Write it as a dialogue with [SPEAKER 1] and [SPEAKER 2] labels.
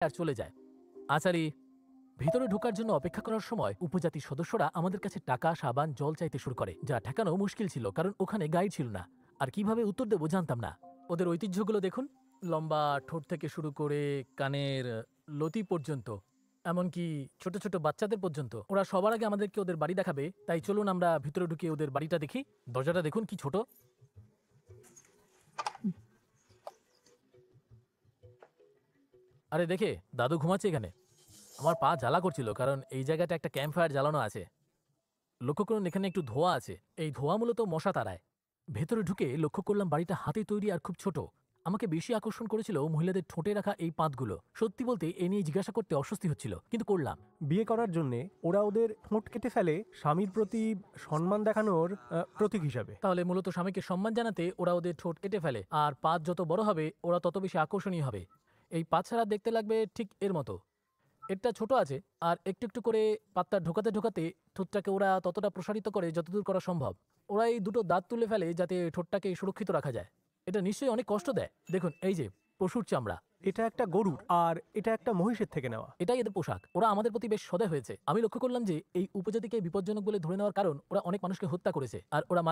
[SPEAKER 1] আর চলে যায়। আচারি, ভিতরে ঢোকার জন্য অপেক্ষা করার সময় উপজাতির সদস্যরা আমাদের কাছে টাকা, সাবান, জল চাইতে শুরু করে, যা ঠেকানো মুশকিল ছিল কারণ ওখানে গাইড ছিল না। আর কিভাবে উত্তর দেবো জানতাম না। ওদের ঐতিহ্যগুলো দেখুন, লম্বা ঠোঁট থেকে শুরু করে কানের লতি পর্যন্ত, এমনকি ছোট ছোট বাচ্চাদের পর্যন্ত। ওরা সবার আগে আমাদেরকে ওদের বাড়ি দেখাবে, তাই চলুন আমরা ভিতরে ঢুকে ওদের বাড়িটা দেখি। দরজাটা দেখুন কি ছোট। আরে দেখে, দাদু ঘুমাচ্ছে এখানে। আমার পা জ্বালা করছিল কারণ এই জায়গাটা একটা ক্যাম্প ফায়ার জ্বালানো আছে। লক্ষ্য করুন এখানে একটু ধোঁয়া আছে, এই ধোঁয়া মূলত মশা তাড়ায়। ভেতরে ঢুকে লক্ষ্য করলাম বাড়িটা হাতে তৈরি আর খুব ছোট। আমাকে বেশি আকর্ষণ করেছিল মহিলাদের ঠোঁটে রাখা এই পাতগুলো। সত্যি বলতে এ নিয়ে জিজ্ঞাসা করতে অস্বস্তি হচ্ছিল, কিন্তু করলাম।
[SPEAKER 2] বিয়ে করার জন্য ওরা ওদের ঠোঁট কেটে ফেলে স্বামীর প্রতি সম্মান দেখানোর প্রতীক হিসাবে।
[SPEAKER 1] তাহলে মূলত স্বামীকে সম্মান জানাতে ওরা ওদের ঠোঁট কেটে ফেলে, আর পাত যত বড় হবে ওরা তত বেশি আকর্ষণীয় হবে। এই পাত ছাড়া দেখতে লাগবে ঠিক এর মতো। এটা ছোট আছে, আর একটু একটু করে পাতটা ঢোকাতে ঢোকাতে ঠোঁটটাকে ওরা ততটা প্রসারিত করে যতদূর করা সম্ভব। ওরা এই দুটো দাঁত তুলে ফেলে যাতে ঠোঁটটাকে সুরক্ষিত রাখা যায়। এটা নিশ্চয়ই অনেক কষ্ট দেয়। দেখুন এই যে পশুর চামড়া।
[SPEAKER 2] এটা একটা গরুর, আর এটা একটা মহিষের থেকে নেওয়া।
[SPEAKER 1] এটাই এদের পোশাক। ওরা আমাদের প্রতি বেশ সদয় হয়েছে। আমি লক্ষ্য করলাম যে এই উপজাতিকে বিপজ্জনক বলে ধরে নেওয়ার কারণ ওরা অনেক মানুষকে হত্যা করেছে, আর ওরা